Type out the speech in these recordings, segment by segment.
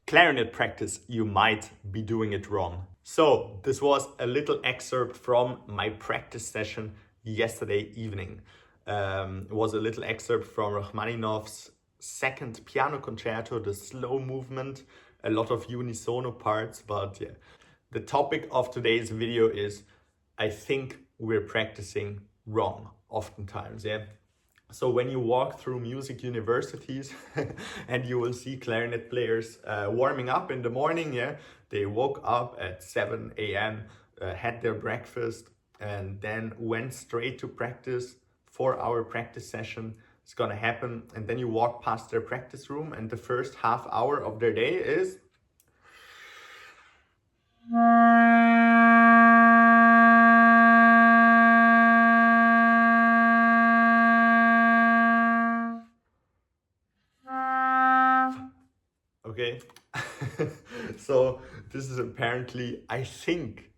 clarinet practice, you might be doing it wrong. So this was a little excerpt from my practice session yesterday evening. It was a little excerpt from Rachmaninoff's second piano concerto, the slow movement, a lot of unisono parts, but yeah. The topic of today's video is, I think we're practicing wrong oftentimes, yeah. So when you walk through music universities and you will see clarinet players warming up in the morning, yeah, they woke up at 7 a.m., had their breakfast, and then went straight to practice. 4-hour practice session is gonna happen, and then you walk past their practice room, and the first half hour of their day is okay. So this is apparently, I think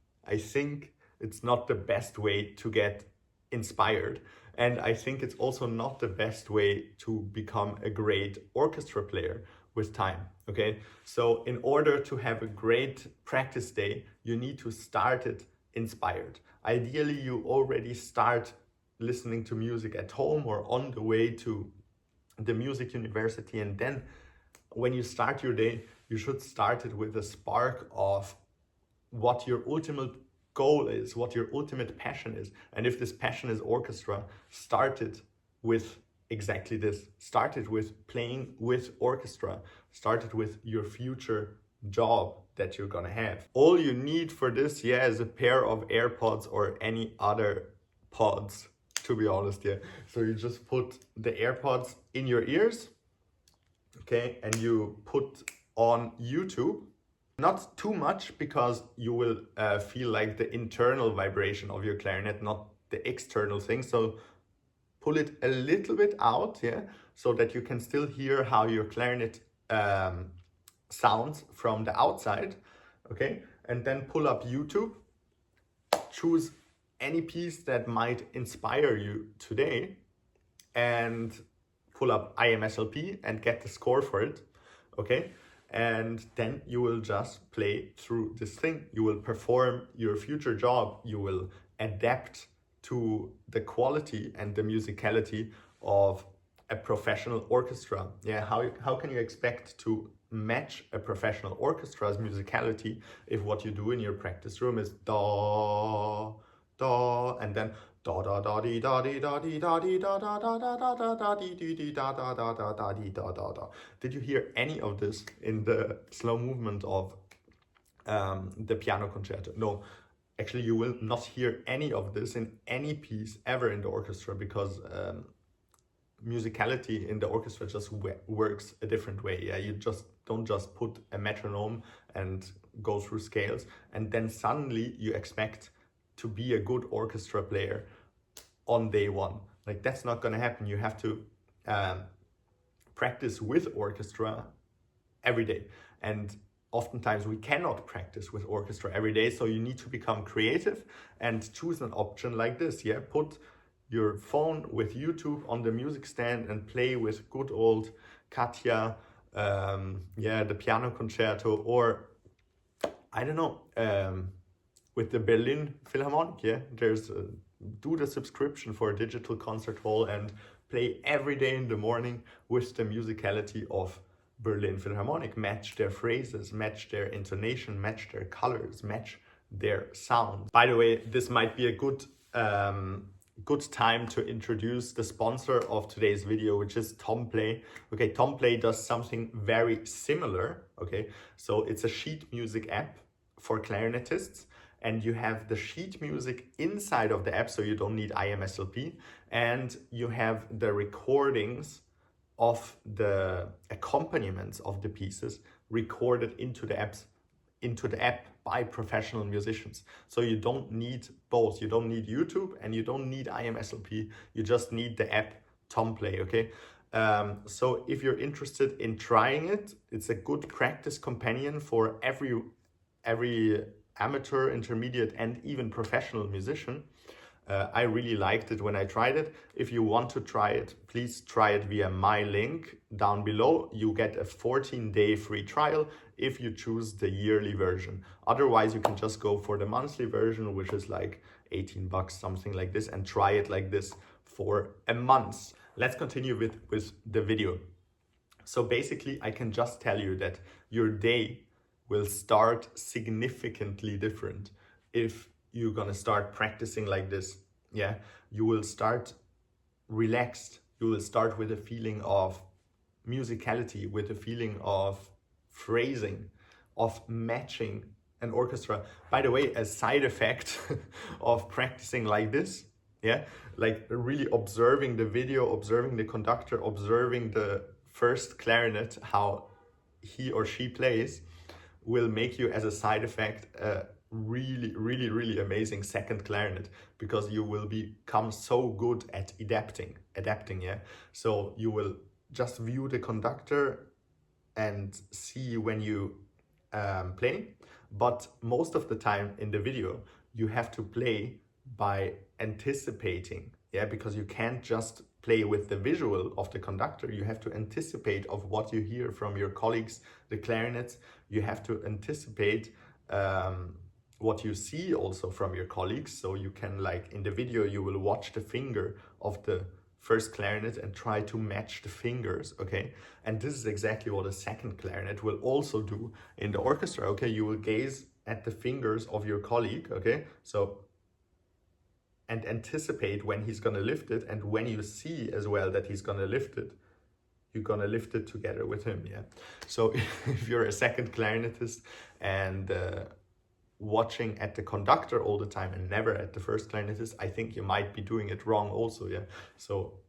it's not the best way to get inspired, and I think it's also not the best way to become a great orchestra player with time. Okay, so in order to have a great practice day, you need to start it inspired. Ideally, you already start listening to music at home or on the way to the music university, and then when you start your day, you should start it with a spark of what your ultimate goal is, what your ultimate passion is. And if this passion is orchestra, start it with exactly this. Start it with playing with orchestra. Start it with your future job that you're gonna have. All you need for this, yeah, is a pair of AirPods or any other pods, to be honest, yeah. So you just put the AirPods in your ears, okay, and you put on YouTube. Not too much, because you will feel like the internal vibration of your clarinet, not the external thing. So pull it a little bit out, yeah, so that you can still hear how your clarinet sounds from the outside, okay? And then pull up YouTube, choose any piece that might inspire you today, and pull up IMSLP and get the score for it, okay? And then you will just play through this thing. You will perform your future job. You will adapt to the quality and the musicality of a professional orchestra. Yeah, how can you expect to match a professional orchestra's musicality if what you do in your practice room is da, da, and then da da da dee da dee da dee da dee da da da da da da da dee dee dee da da da da da dee da da da. Did you hear any of this in the slow movement of the piano concerto? No, actually you will not hear any of this in any piece ever in the orchestra, because musicality in the orchestra just works a different way. Yeah, you just don't just put a metronome and go through scales and then suddenly you expect to be a good orchestra player on day one. Like, that's not gonna happen. You have to practice with orchestra every day, and oftentimes we cannot practice with orchestra every day, so you need to become creative and choose an option like this. Yeah, put your phone with YouTube on the music stand and play with good old Katja, yeah, the piano concerto, or I don't know, with the Berlin Philharmonic. Yeah, there's do the subscription for a digital concert hall and play every day in the morning with the musicality of Berlin Philharmonic. Match their phrases, match their intonation, match their colors, match their sound. By the way, this might be a good time to introduce the sponsor of today's video, which is Tomplay. Okay, Tomplay does something very similar. Okay, so it's a sheet music app for clarinetists, and you have the sheet music inside of the app, so you don't need IMSLP, and you have the recordings of the accompaniments of the pieces recorded into the app by professional musicians. So you don't need both. You don't need YouTube and you don't need IMSLP. You just need the app Tomplay, okay? So if you're interested in trying it, it's a good practice companion for every amateur, intermediate, and even professional musician. I really liked it when I tried it. If you want to try it, please try it via my link down below. You get a 14-day free trial if you choose the yearly version. Otherwise, you can just go for the monthly version, which is like 18 bucks, something like this, and try it like this for a month. Let's continue with the video. So basically, I can just tell you that your day will start significantly different if you're gonna start practicing like this. Yeah, you will start relaxed. You will start with a feeling of musicality, with a feeling of phrasing, of matching an orchestra. By the way, a side effect of practicing like this, yeah, like really observing the video, observing the conductor, observing the first clarinet, how he or she plays, will make you, as a side effect, a really amazing second clarinet, because you will become so good at adapting, yeah. So you will just view the conductor and see when you play, but most of the time in the video you have to play by anticipating, yeah, because you can't just play with the visual of the conductor. You have to anticipate of what you hear from your colleagues, the clarinets. You have to anticipate what you see also from your colleagues. So you can, like in the video, you will watch the finger of the first clarinet and try to match the fingers, okay? And this is exactly what a second clarinet will also do in the orchestra, okay? You will gaze at the fingers of your colleague, okay? So, and anticipate when he's gonna lift it, and when you see as well that he's gonna lift it, you're gonna lift it together with him, yeah? So if you're a second clarinetist and watching at the conductor all the time and never at the first clarinetist, I think you might be doing it wrong also, yeah? So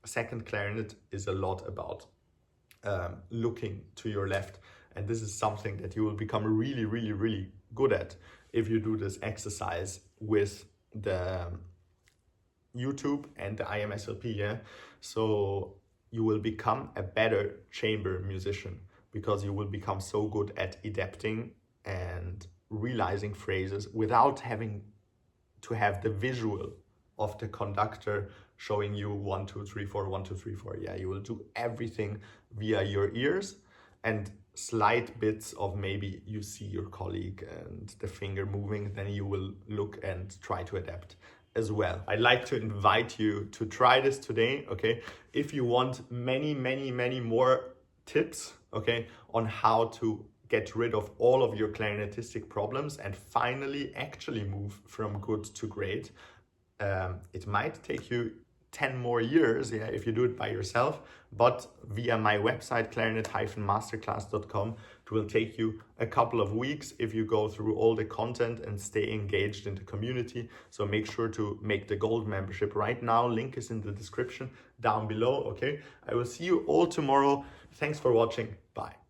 second clarinet is a lot about looking to your left, and this is something that you will become really good at if you do this exercise with the YouTube and the IMSLP, yeah? So you will become a better chamber musician, because you will become so good at adapting and realizing phrases without having to have the visual of the conductor showing you 1 2 3 4 1 2 3 4. Yeah, you will do everything via your ears, and slight bits of maybe you see your colleague and the finger moving, then you will look and try to adapt as well. I'd like to invite you to try this today, okay? If you want many more tips, okay, on how to get rid of all of your clarinetistic problems and finally actually move from good to great. It might take you 10 more years, yeah, if you do it by yourself, but via my website, clarinet-masterclass.com, it will take you a couple of weeks if you go through all the content and stay engaged in the community. So make sure to make the gold membership right now. Link is in the description down below, okay? I will see you all tomorrow. Thanks for watching. Bye.